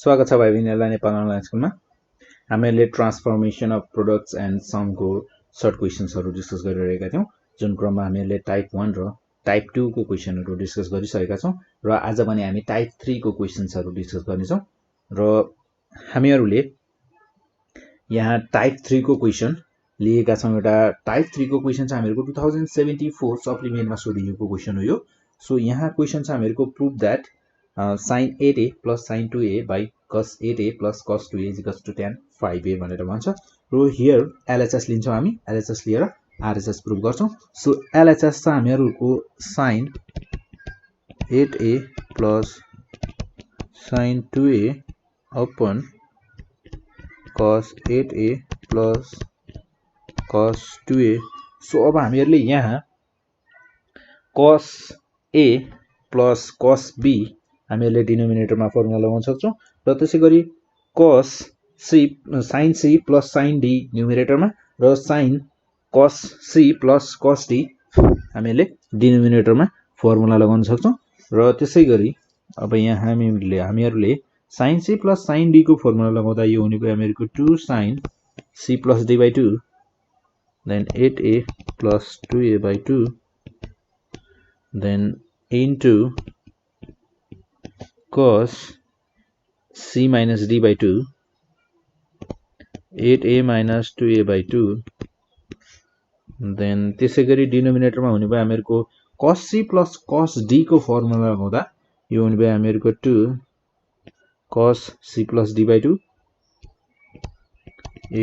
स्वागत छ भाइ बहिनीहरुलाई नेपाल अनलाइन स्कुलमा। हामीले ट्रान्सफर्मेसन अफ प्रोडक्ट्स एन्ड समको सर्ट क्वेशन्सहरु डिस्कस गरिरहेका थियौं, जुन क्रममा हामीले टाइप 1 र टाइप 2 को क्वेशनहरु डिस्कस गरिसकेका छौं र आज पनि हामी टाइप 3 को क्वेशन्सहरु डिस्कस गर्ने छौं र हामीहरुले यहाँ टाइप 3 को क्वेशन लिएका छौं। एउटा टाइप 3 को क्वेशन चाहिँ हामीहरुको 2074 सप्लिमेन्टमा सोधिएको क्वेशन हो यो। सो यहाँ क्वेशन चाहिँ हामीहरुको prove that sin 8a plus sin 2a by cos 8a plus cos 2a is equals to tan 5a भनेर भन्छ र हियर LHS लिन्छौं हामी। LHS लिएर RHS प्रुभ गर्छौं। सो LHS चाहिँ हामीहरुको sin 8a plus sin 2a upon cos 8a plus cos 2a। So अब हामीहरुले यहाँ cos a plus cos b हामीहरुले डिनोमिनेटरमा फर्मुला लगाउन सक्छौं र त्यसैगरी cos c sin c plus sin d न्युमरेटरमा र sin cos c plus cos d हामीहरुले डिनोमिनेटरमा फर्मुला लगाउन सक्छौं र त्यसैगरी अब यहाँ हामीहरुले sin c plus sin d को फर्मुला लगाउँदा यो हुने भयो हामीहरुको 2 sin c plus d by 2 then 8a plus 2a by 2 then into cos c minus d by 2 8a minus 2a by 2 then त्यसैगरी डिनोमिनेटरमा हुने भयो हामीहरुको cos c plus cos d को फर्मुला लगाउँदा यो हुने भयो हामीहरुको 2 cos c plus d by 2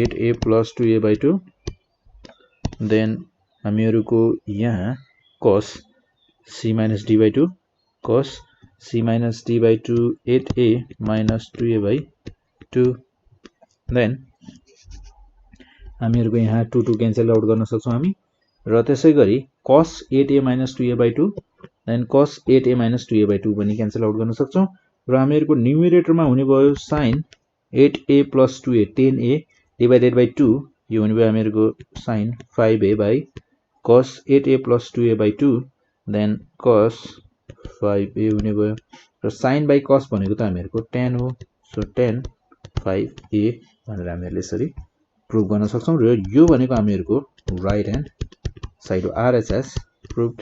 8a plus 2a by 2 then हामीहरुको यहाँ cos c minus d by 2 cos c minus d by 2 8a minus 2a by 2 then हामीहरुको यहाँ 2 2 cancel out गर्न सक्छौं हामी र त्यसैगरी cos 8a minus 2a by 2 then cos 8a minus 2a by 2 पनि cancel out गर्न सक्छौं र हामीहरुको न्युमरेटरमा हुने भयो sin 8a plus 2a 10a divided by 2 यो हुने भयो हामीहरुको sin 5a by cos 8a plus 2a by 2 then cos 5a हुने भयो र sin by cos भनेको त हामीहरुको tan हो। सो tan 5a भनेर हामीहरुले यसरी प्रुभ गर्न सक्छौं र यो भनेको हामीहरुको राइट ह्यान्ड साइड हो। RHS प्रुभड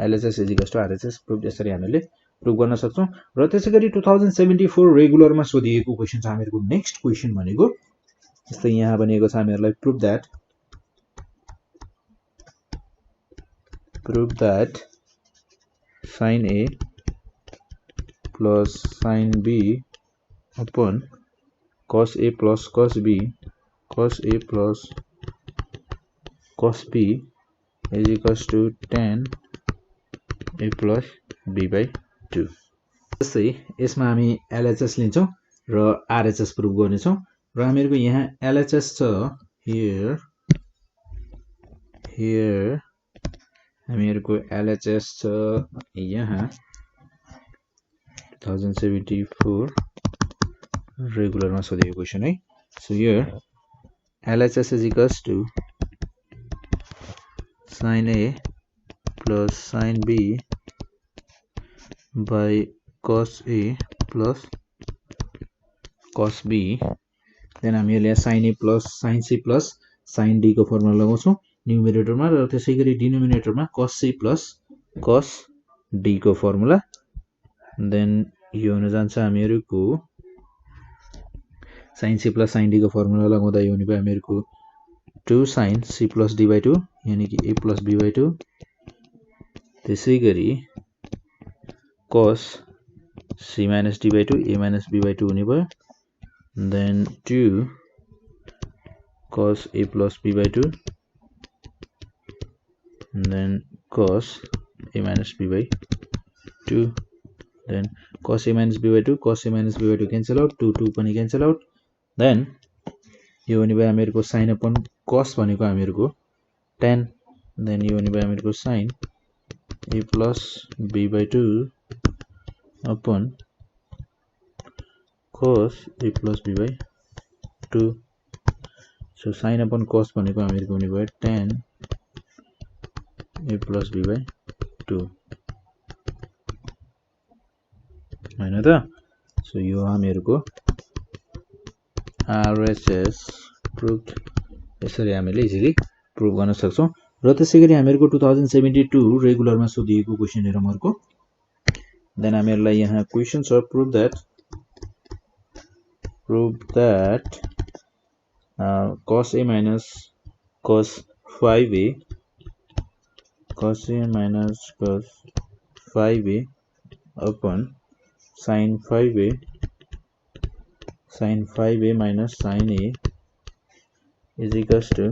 LHS is equals to RHS प्रुभड यसरी हामीले प्रुभ गर्न सक्छौं र त्यसैगरी 2074 रेगुलरमा सोधिएको क्वेशन छ हामीहरुको नेक्स्ट क्वेशन भनेको जस्तै यहाँ बनेको छ हामीहरुलाई prove that sin a plus sin b upon cos a plus cos b cos a plus cos b is equals to tan a plus b by 2। जस्तै यसमा हामी LHS लिन्छौं र RHS प्रुभ गर्नेछौं र हामीहरुको यहाँ LHS छ here हामीहरुको LHS छ यहाँ 2074 रेगुलरमा सोधिएको क्वेशन है। So here LHS is equals to sin a plus sin b by cos a plus cos b then हामीहरुले sin a plus sin c plus sin d को formula लगाउँछौं न्युमरेटरमा र त्यसैगरी डिनोमिनेटरमा cos c plus cos d को formula then यो हुन जान्छ हामीहरुको sin c plus sin d को formula लगाउँदा यो हुने भयो हामीहरुको 2 sin c plus d by 2 यानी कि a plus b by 2 त्यसैगरी cos c minus d by 2 a minus b by 2 हुने भयो then 2 cos a plus b by 2 then cos a minus b by 2 then cos a minus b by 2 cos a minus b by 2 cancel out 2 2 पनि cancel out then यो हुने भयो हामीहरुको sin upon cos भनेको हामीहरुको tan then यो हुने भयो हामीहरुको sin a plus b by 2 upon cos a plus b by 2 so sin upon cos भनेको हामीहरुको हुने भयो tan a plus b by 2 हैन त। सो यो हामीहरुको RHS proved यसरी हामीले इजिली प्रुभ गर्न सक्छौं र त्यसैगरी हामीहरुको 2072 रेगुलरमा सोधिएको क्वेशन हेरौँ देन हामीहरुलाई यहाँ क्वेशन छ prove that cos a minus cos 5a upon sin 5a minus sin a is equals to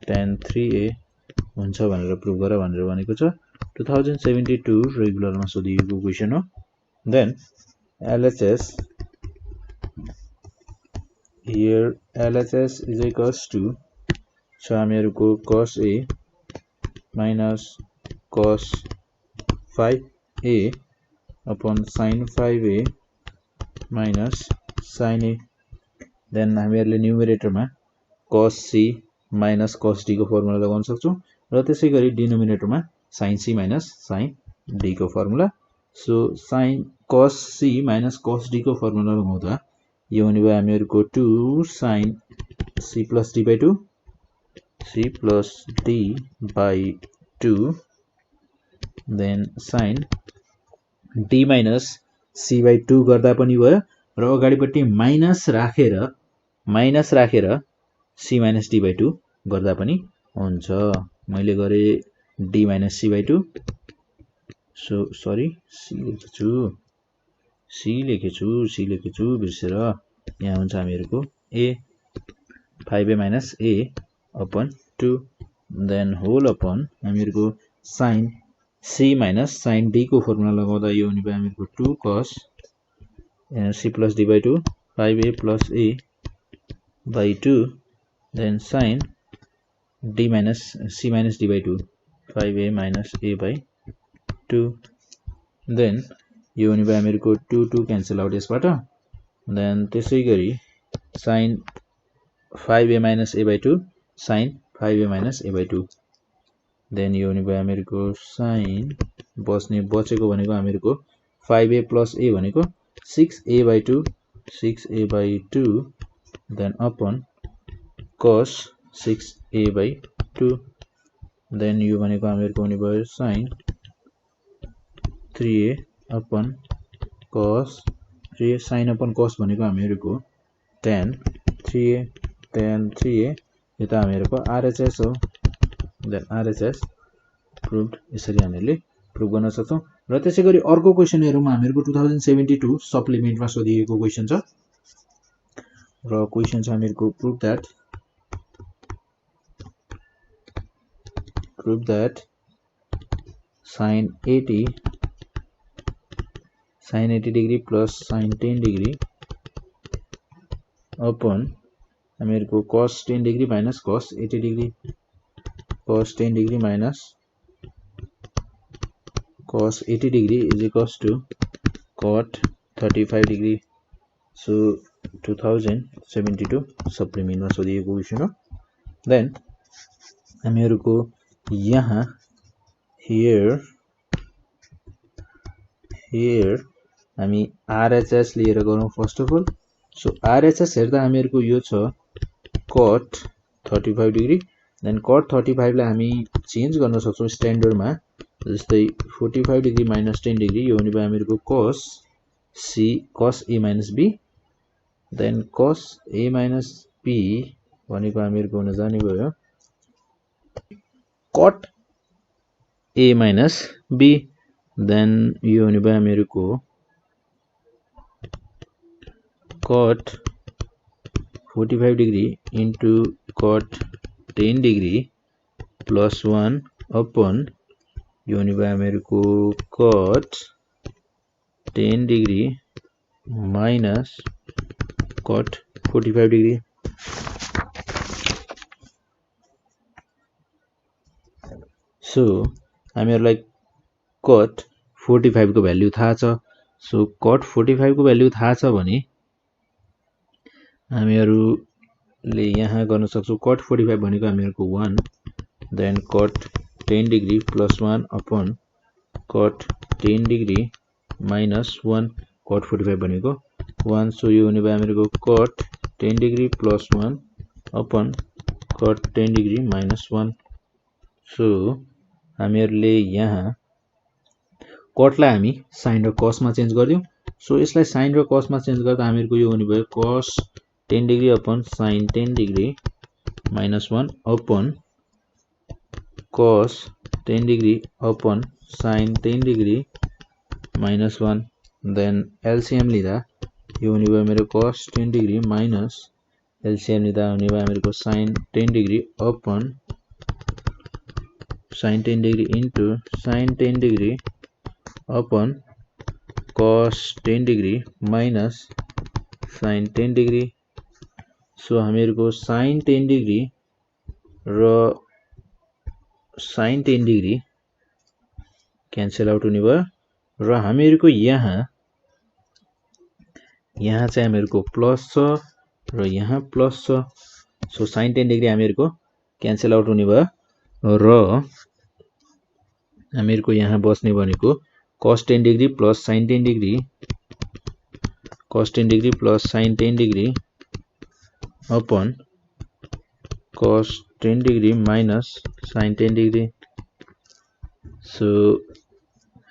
tan 3a हुन्छ भनेर प्रुभ गर भनेर भनेको छ 2072 रेगुलरमा सोधिएको क्वेशन हो then LHS here LHS is equals to छ हामीहरुको cos a minus cos 5a upon sin 5a minus sin a then हामीहरुले न्युमरेटरमा cos c minus cos d को फर्मुला लगाउन सक्छौं र त्यसैगरी डिनोमिनेटरमा sin c minus sin d को formula so sin cos c minus cos d को formula लगाउँदा यो हुने भयो हामीहरुको 2 sin c plus d by 2 then sin d minus c by 2 गर्दा पनि भयो र अगाडिपट्टि माइनस राखेर c minus d by 2 गर्दा पनि हुन्छ मैले गरे d minus c by 2 so sorry c लेखेछु बिर्सेर यहाँ हुन्छ हामीहरुको a 5a minus a upon 2 then whole upon हामीहरुको sin c minus sin d को फर्मुला लगाउँदा यो हुने भयो हामीहरुको 2 cos c plus d by 2 5a plus a by 2 then sin d minus c minus d by 2 5a minus a by 2 then यो हुने भयो हामीहरुको 2 क्यान्सल आउट यसबाट then त्यसैगरी sin 5a minus a by 2 sin 5a minus a by 2 then यो हुने भयो हामीहरुको sin बचेको भनेको हामीहरुको 5a plus a भनेको 6a by 2 then upon cos 6a by 2 then यो भनेको हामीहरुको हुने भयो sin 3a upon cos 3 sin upon cos भनेको हामीहरुको tan 3a यता हामीहरुको RHS हो then RHS proved यसरी हामीले प्रुभ गर्न सक्छौं र त्यसैगरी अर्को क्वेशन हेरौँ हामीहरुको 2072 सप्लिमेन्टमा सोधिएको क्वेशन छ र क्वेशन छ हामीहरुको prove that sin 80 degree plus sin 10 degree upon हामीहरुको cos 10 degree minus cos 80 degree cos 10 degree minus cos 80 degree is equals to cot 35 degree so 2072 सप्लिमेन्टमा सोधिएको क्वेशन हो देन हामीहरुको यहाँ here हामी RHS लिएर गरौँ first of all so RHS हेर्दा हामीहरुको यो छ cot 35 degree then cot 35 लाई हामी चेन्ज गर्न सक्छौं स्ट्यान्डर्डमा जस्तै 45 degree minus 10 degree यो हुने भयो हामीहरुको cos a minus b then cos a minus b भनेको हामीहरुको हुन जाने भयो cot a minus b then यो हुने भयो हामीहरुको cot 45 degree into cot 10 degree plus 1 upon यो हुने भयो हामीहरुको cot 10 degree minus cot 45 degree so हामीहरुलाई cot 45 को भ्यालु थाहा छ सो cot 45 को भ्यालु थाहा छ भने हामीहरुले यहाँ गर्न सक्छौं cot 45 भनेको हामीहरुको 1 then cot 10 degree plus 1 upon cot 10 degree minus 1 cot 45 भनेको 1 so यो हुने भयो हामीहरुको cot 10 degree plus 1 upon cot 10 degree minus 1. So हामीहरुले यहाँ कटलाई हामी साइन र कसमा चेन्ज गर्दियौ. सो यसलाई साइन र कसमा चेन्ज गर्दा हामीहरुको यो हुने भयो cos 10 degree upon sin 10 degree minus 1 upon cos 10 degree upon sin 10 degree minus 1. Then LCM लिदा यो हुने भयो मेरो cos 10 degree minus LCM लिदा हुने भयो हामीहरुको sin 10 degree upon sin 10 degree into sin 10 degree upon cos 10 degree minus sin 10 degree. So हामीहरुको sin 10 degree र sin 10 degree cancel out हुने भयो र हामीहरुको यहाँ चाहिँ हामीहरुको प्लस छ र यहाँ प्लस छ. सो sin 10 degree हामीहरुको क्यान्सल आउट हुने भयो र हामीहरुको यहाँ बस्ने भनेको cos 10 degree plus sin 10 degree cos 10 degree plus sin 10 degree upon cos 10 degree minus sin 10 degree. So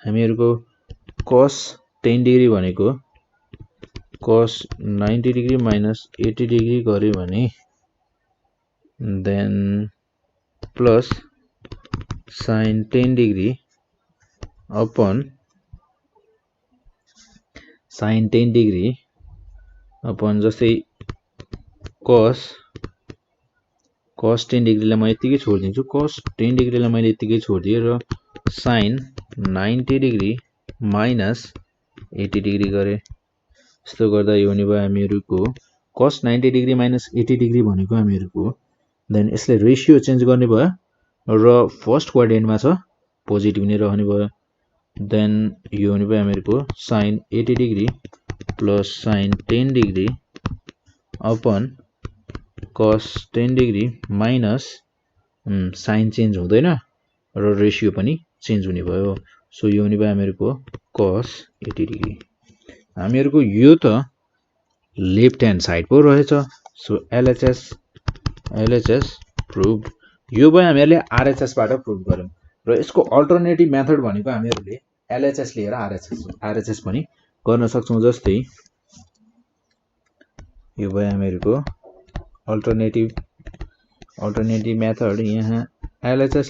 हामीहरुको cos 10 degree भनेको cos 90 degree minus 80 degree गर्यो भने then plus sin 10 degree upon sin 10 degree upon जस्तै cos 10 degree लाई म यतिकै छोड्दिन्छु. cos 10 degree लाई मैले यतिकै छोड्दिए र sin 90 degree minus 80 degree गरे. यस्तो गर्दा यो हुने भयो हामीहरुको cos 90 degree minus 80 degree भनेको हामीहरुको देन यसले रेशियो चेन्ज गर्ने भयो र फर्स्ट क्वाड्रेन्टमा छ पोजिटिभ नै रहने भयो. देन यो हुने भयो हामीहरुको sin 80 degree plus sin 10 degree upon cos 10 degree minus sin change हुँदैन र रेशियो पनि चेन्ज हुने भयो. सो यो हुने भयो हामीहरुको cos 80 degree. हामीहरुको यो त लेफ्ट ह्यान्ड साइड पो रहेछ. So LHS प्रुभड. यो भयो हामीहरुले RHS बाट प्रुभ गर्यौं र यसको अल्टरनेटिभ मेथड भनेको हामीहरुले LHS लिएर RHS पनि गर्न सक्छौं. जस्तै यो भयो हामीहरुको अल्टरनेटिभ मेथड. यहाँ LHS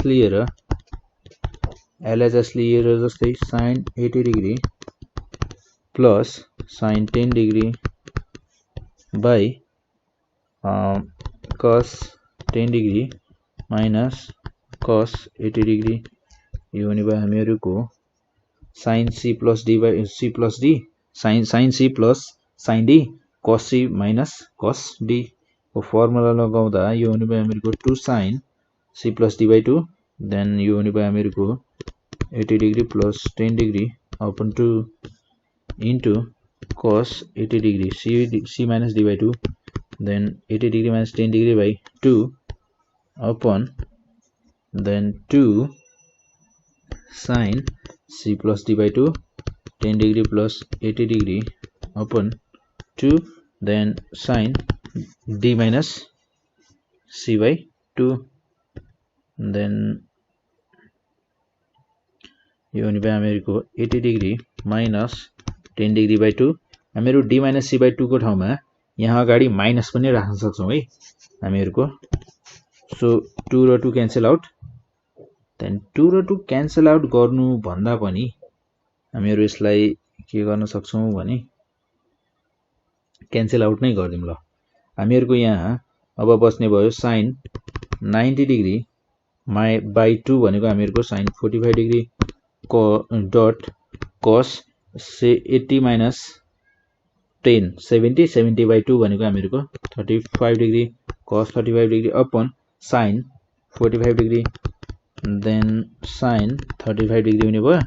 लिएर जस्तै sin 80 degree plus sin 10 degree by cos 10 degree minus cos 80 degree. यो हुने भयो हामीहरुको sin C plus D by C plus D sin C plus sin D cos C minus cos D को formula लगाउँदा यो हुने भयो हामीहरुको 2 sin C plus D by 2. Then यो हुने भयो हामीहरुको 80 degree plus 10 degree upon 2 into cos 80 degree C minus D by 2. Then 80 degree minus 10 degree by 2 upon then 2 sin C plus D by 2 10 degree plus 80 degree upon 2 then sin D minus C by 2. then यो हुने भयो हामीहरुको 80 degree minus 10 degree by 2. हामीहरु D minus C by 2 को ठाउँमा यहाँ अगाडि minus पनि राख्न सक्छौं है हामीहरुको. सो 2 र 2 क्यान्सल आउट. देन 2 र 2 क्यान्सल आउट गर्नु भन्दा पनि हामीहरु यसलाई के गर्न सक्छौं भने क्यान्सल आउट नै गर्दियौं. ल हामीहरुको यहाँ अब बस्ने भयो sin 90 degree by 2 भनेको हामीहरुको sin 45 degree dot cos 80 minus 10 70 by 2 भनेको हामीहरुको 35 degree cos 35 degree upon sin 45 degree. then sin 35 degree हुने भयो.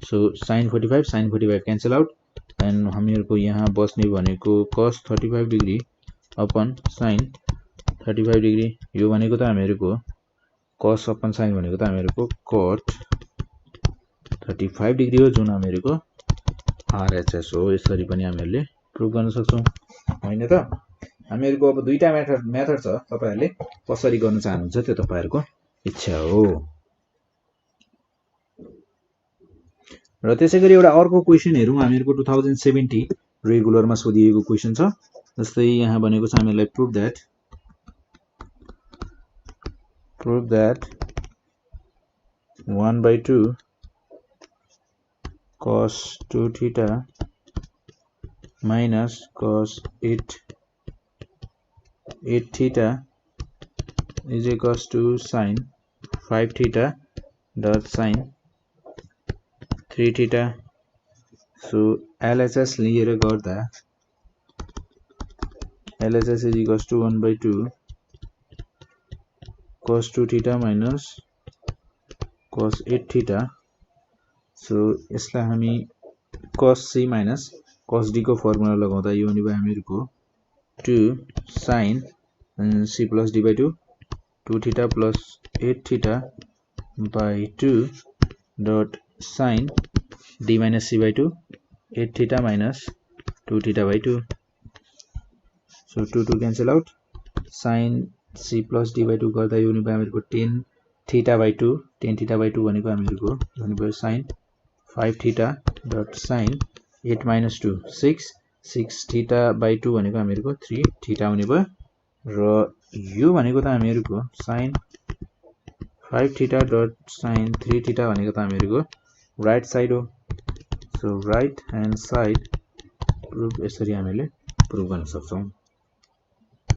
So sin 45 cancel out. And हामीहरुको यहाँ बस्ने भनेको cos 35 degree upon sin 35 degree. यो भनेको त हामीहरुको cos upon sin भनेको त हामीहरुको cot 35 degree हो जुन हामीहरुको RHS हो. यसरी पनि हामीहरुले प्रुभ गर्न सक्छौं हैन त. हामीहरुको अब दुईटा मेथड छ तपाईहरुले कसरी गर्न चाहनुहुन्छ त्यो तपाईहरुको इच्छा हो र त्यसैगरी एउटा अर्को क्वेशन हेरौं हामीहरुको 2070 रेगुलरमा सोधिएको क्वेशन छ जस्तै यहाँ भनेको छ हामीलाई prove that 1/2 cos 2 theta minus cos 8 theta is equals to sin 5 theta dot sin 3 theta. So LHS लिएर गर्दा LHS is equals to 1/2 cos 2 theta minus cos 8 theta. So यसलाई हामी cos C minus cos D को formula लगाउँदा यो हुने भयो हामीहरुको 2 sin C plus D by 2 2 theta plus 8 theta by 2 dot sin D minus C by 2 8 theta minus 2 theta by 2. So 2 cancel out. Sin C plus D by 2 गर्दा यो हुने भयो हामीहरुको 10 theta by 2 10 theta by 2 भनेको हामीहरुको हुने भयो sin 5 theta dot sin 8 minus 2 6 theta by 2 भनेको हामीहरुको 3 theta हुने भयो र यो भनेको त हामीहरुको sin 5 theta dot sin 3 theta भनेको त हामीहरुको राइट साइड हो so right hand side proof यसरी हामीले प्रुफ गर्न सक्छौं